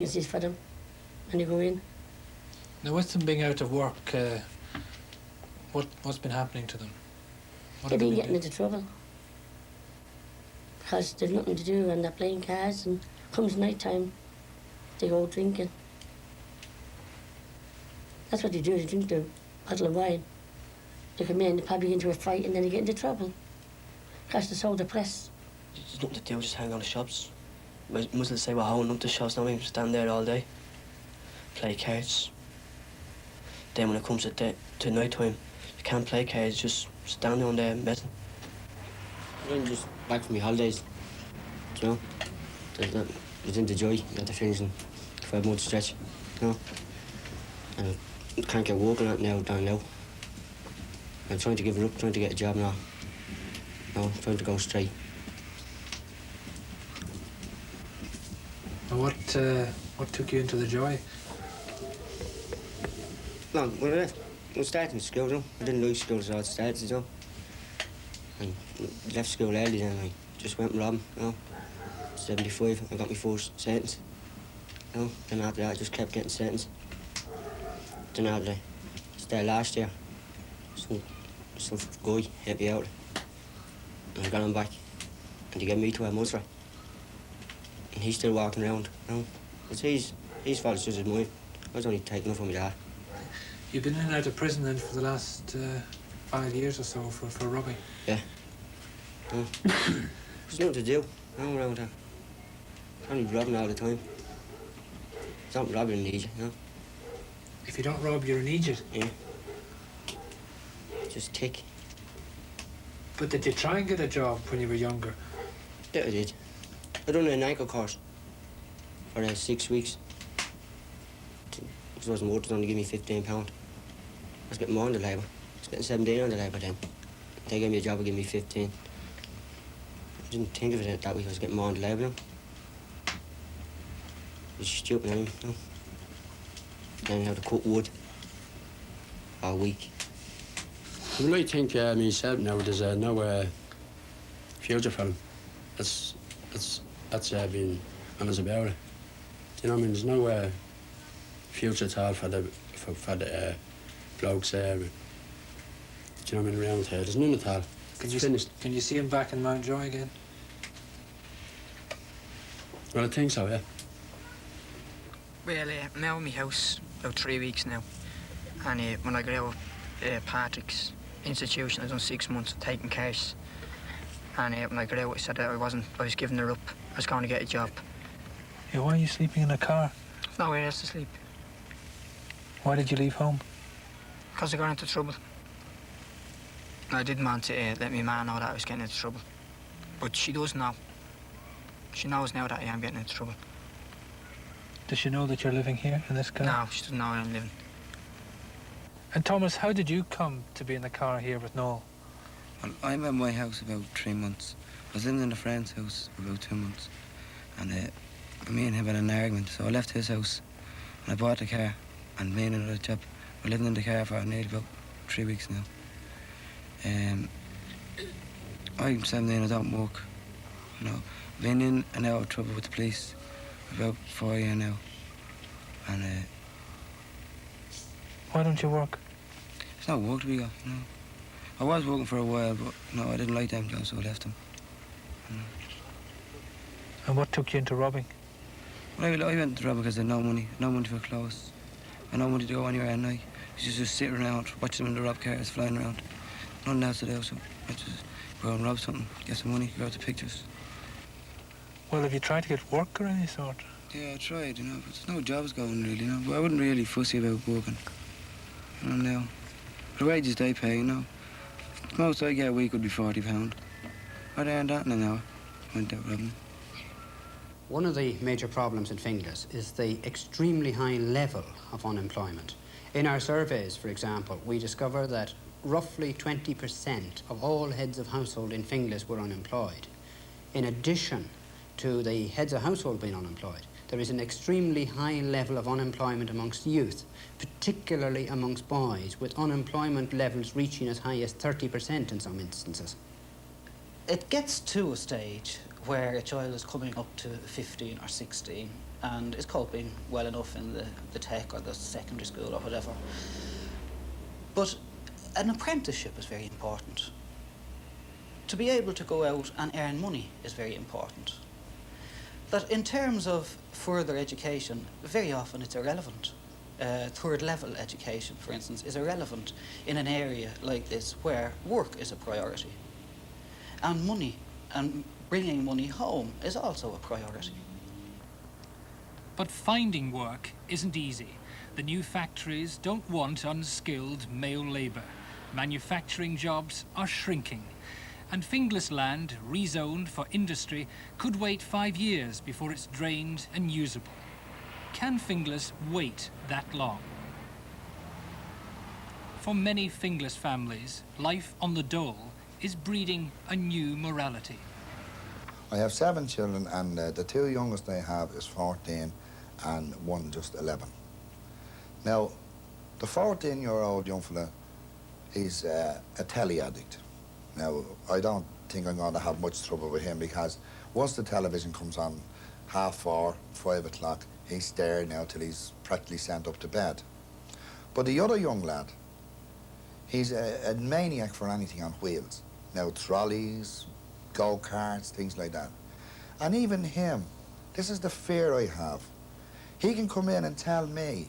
vacancies for them when they go in. Now, with them being out of work, what's been happening to them? They've been getting into trouble because they've nothing to do and they're playing cards, and comes night time, they go drinking. That's what they do, they drink the bottle of wine. They come in, they probably get into a fight, and then they get into trouble because they're so depressed. There's nothing to do, just hang on the shops. Might as well say we're holding up the shops, not even stand there all day. Play cards. Then when it comes to night time, you can't play cards, just stand down there and bet. I'm just back from my holidays, you know. It's in the joy after finishing 5-month stretch, you know. And I can't get work on that now, down now. I'm trying to give it up, trying to get a job now. You know, trying to go straight. And what took you into the joy? No, when I was starting school, you know, I didn't like school as I started, you know. I left school early then, I just went robbing, you know. 75, I got my first sentence, you know. Then after that, I just kept getting sentenced. Then after that, started last year, some guy helped me out. And I got him back, and he gave me 12 months for it. And he's still walking around, you know. It's his fault, it's just as mine. I was only taking it from my dad. You've been in and out of prison then for the last 5 years or so for robbing? Yeah. There's nothing to do, you know, around here. Only robbing all the time. If you don't rob, you're an idiot, you know. If you don't rob, you're an idiot? Yeah. Just tick. But did you try and get a job when you were younger? Yeah, I did. I done an ankle course for 6 weeks. It wasn't worth it, only give me £15. I was getting more on the labour. I was getting 17 on the labour then. They gave me a job and gave me 15. I didn't think of it that way, I was getting more on the labour now. It was stupid, you know. Then how to cut wood all week. Well, I think myself now there's no future for him. That's been honest about it. Do you know what I mean? There's no future at all for the blokes there. Do you know what I mean? Around here, there's none at all. Can you see him back in Mountjoy again? Well, I think so, yeah. Well, I'm out of my house about 3 weeks now, and when I got out of Patrick's institution, I done 6 months of taking cash. And when I got out, I said that I was giving her up. I was going to get a job. Yeah, why are you sleeping in a car? Nowhere else to sleep. Why did you leave home? Because I got into trouble. I didn't want to let my ma know that I was getting into trouble. But she does know. She knows now that I am getting into trouble. Does she know that you're living here in this car? No, she doesn't know where I'm living. And Thomas, how did you come to be in the car here with Noel? Well, I'm at my house about 3 months. I was living in a friend's house for about 2 months. And me and him had an argument, so I left his house and I bought the car, and me and another chap were living in the car for nearly about 3 weeks now. I'm 17, I don't work. You know, I've been in and out of trouble with the police for about 4 years now. And Why don't you work? it's not work to be got, you know. I was working for a while, but no, I didn't like them jobs, so I left them. You know. And what took you into robbing? Well, I went to rob because I had no money for clothes, and no money to go anywhere at night. I used to just sit around, watch them in the rob cars flying around. Nothing else to do, so I just go and rob something, get some money, go out to pictures. Well, have you tried to get work or any sort? Yeah, I tried, you know, but there's no jobs going really, you know. But I wasn't really fussy about working. You know, now. The wages they pay, you know. The most I get a week would be £40. I'd earn that in an hour. Went out robbing. One of the major problems in Finglas is the extremely high level of unemployment. In our surveys, for example, we discover that roughly 20% of all heads of household in Finglas were unemployed. In addition to the heads of household being unemployed, there is an extremely high level of unemployment amongst youth, particularly amongst boys, with unemployment levels reaching as high as 30% in some instances. It gets to a stage where a child is coming up to 15 or 16 and is coping well enough in the tech or the secondary school or whatever. But an apprenticeship is very important. To be able to go out and earn money is very important. That in terms of further education, very often it's irrelevant. Third level education, for instance, is irrelevant in an area like this where work is a priority. And money and bringing money home is also a priority. But finding work isn't easy. The new factories don't want unskilled male labour. Manufacturing jobs are shrinking. And Finglas land, rezoned for industry, could wait 5 years before it's drained and usable. Can Finglas wait that long? For many Finglas families, life on the dole is breeding a new morality. I have 7 children, and the 2 youngest I have is 14 and one just 11. Now, the 14-year-old young fella, he's a telly addict. Now, I don't think I'm going to have much trouble with him, because once the television comes on 4:30, 5 o'clock, he's there now till he's practically sent up to bed. But the other young lad, he's a maniac for anything on wheels. Now, trolleys, go-karts, things like that. And even him, this is the fear I have. He can come in and tell me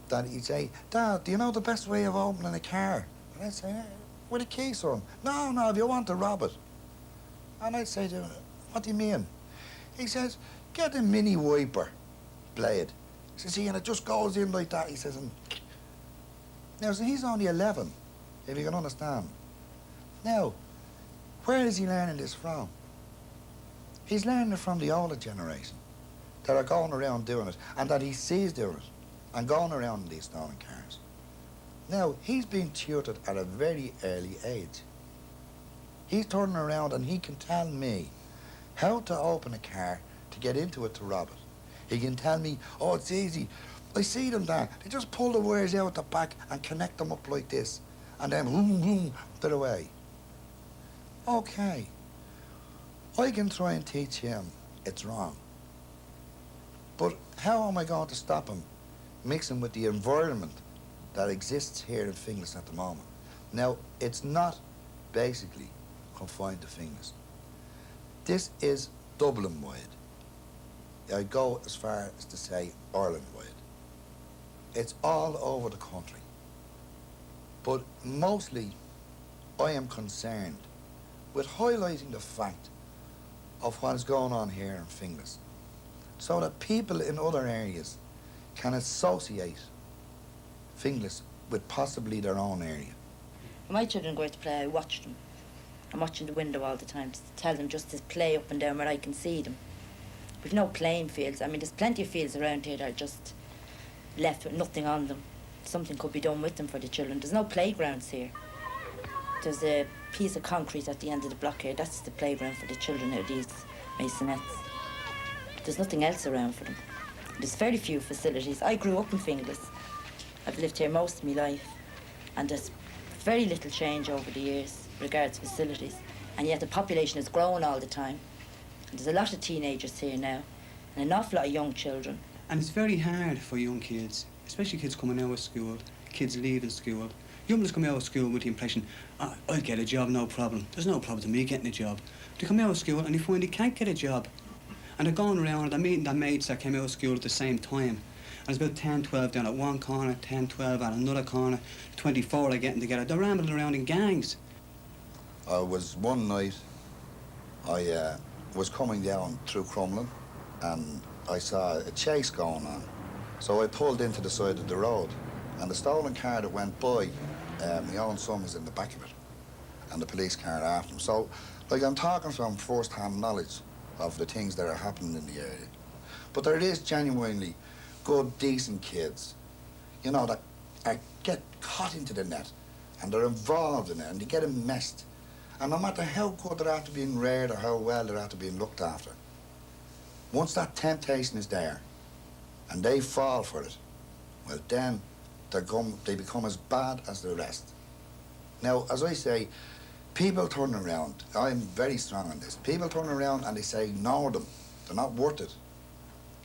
that he'd say, "Dad, do you know the best way of opening a car?" And I'd say, "With a key, son." No, if you want to rob it." And I'd say to him, "What do you mean?" He says, "Get a mini wiper blade." He says, "See, and it just goes in like that." He says, and now, so he's only 11, if you can understand. Now, where is he learning this from? He's learning it from the older generation that are going around doing it, and that he sees doing it, and going around in these stolen cars. Now, he's being tutored at a very early age. He's turning around and he can tell me how to open a car, to get into it, to rob it. He can tell me, "Oh, it's easy. I see them there. They just pull the wires out the back and connect them up like this, and then boom, boom, they're away." Okay. I can try and teach him it's wrong. But how am I going to stop him mixing with the environment that exists here in Finglas at the moment? Now, it's not basically confined to Finglas. This is Dublin-wide. I go as far as to say Ireland-wide. It's all over the country. But mostly, I am concerned with highlighting the fact of what is going on here in Finglas, so that people in other areas can associate Finglas with possibly their own area. When my children go out to play, I watch them. I'm watching the window all the time to tell them just to play up and down where I can see them. We've no playing fields. I mean, there's plenty of fields around here that are just left with nothing on them. Something could be done with them for the children. There's no playgrounds here. There's a piece of concrete at the end of the block here. That's the playground for the children out of these masonettes. There's nothing else around for them. There's very few facilities. I grew up in Finglas. I've lived here most of my life, and there's very little change over the years regards facilities, and yet the population is growing all the time. And there's a lot of teenagers here now, and an awful lot of young children. And it's very hard for young kids, especially kids coming out of school, kids leaving school. Young ones come out of school with the impression, I'll get a job, no problem. There's no problem to me getting a job. They come out of school and they find they can't get a job. And they're going around and they're meeting their mates that came out of school at the same time. And there's about 10, 12 down at one corner, 10, 12 at another corner, 24 are getting together. They're rambling around in gangs. One night, I was coming down through Crumlin, and I saw a chase going on. So I pulled into the side of the road, and the stolen car that went by, my own son was in the back of it, and the police car after him. So, like, I'm talking from first-hand knowledge of the things that are happening in the area. But there is genuinely good, decent kids, you know, that get caught into the net, and they're involved in it, and they get enmeshed. And no matter how good they're after being reared or how well they're after being looked after, once that temptation is there, and they fall for it, well, then they become as bad as the rest. Now, as I say, people turn around. I'm very strong on this. People turn around and they say, ignore them. They're not worth it.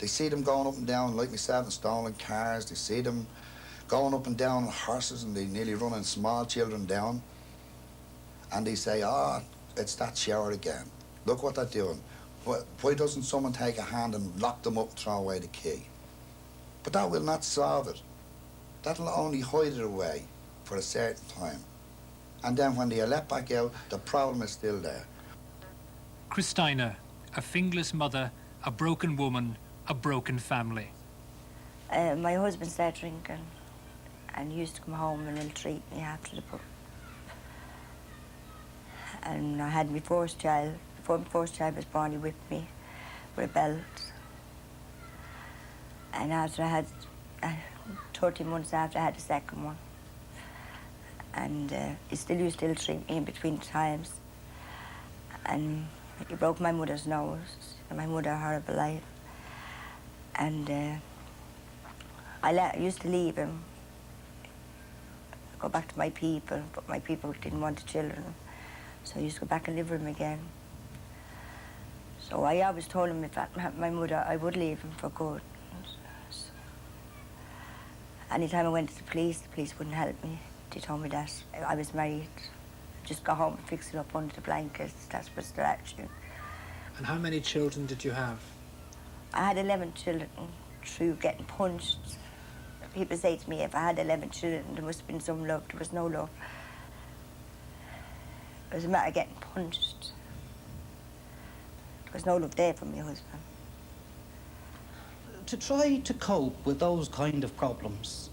They see them going up and down, like myself, in stolen cars. They see them going up and down on horses, and they nearly running small children down. And they say, oh, it's that shower again. Look what they're doing. Why doesn't someone take a hand and lock them up and throw away the key? But that will not solve it. That'll only hide it away for a certain time. And then when they are let back out, the problem is still there. Christina, a Finglas mother, a broken woman, a broken family. My husband started drinking and he used to come home and he'll treat me after the pub. And I had my first child. Before my first child was born, he whipped me with a belt. And after I had, 30 months after, I had the second one. And he still used to ill-treat me in between times. And he broke my mother's nose, and my mother had a horrible life. And I used to leave him, go back to my people, but my people didn't want the children. So I used to go back and live with him again. So I always told him if I had my mother, I would leave him for good. So, anytime I went to the police wouldn't help me. They told me that I was married. Just go home and fix it up under the blankets. That was their attitude. And how many children did you have? I had 11 children through getting punched. People say to me, if I had 11 children, there must have been some love. There was no love. It was a matter of getting punched. There was no love there for my husband. To try to cope with those kind of problems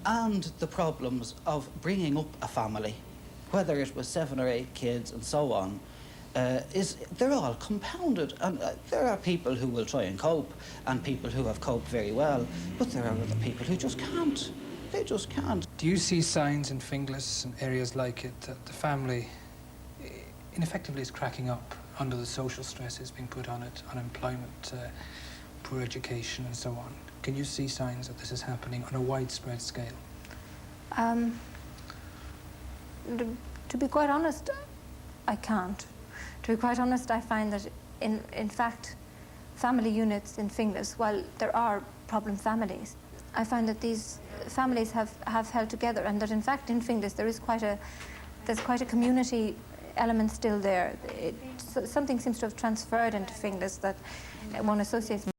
and the problems of bringing up a family, whether it was 7 or 8 kids and so on, they're all compounded. And there are people who will try and cope and people who have coped very well, but there are other people who just can't. They just can't. Do you see signs in Finglas and areas like it that the family ineffectively is cracking up under the social stresses being put on it, unemployment, poor education and so on? Can you see signs that this is happening on a widespread scale? To be quite honest, I can't. To be quite honest, I find that in fact, family units in Finglas, while there are problem families, I find that these families have held together, and that in fact in Finglas there's quite a community element still there. Something seems to have transferred into Finglas that one associates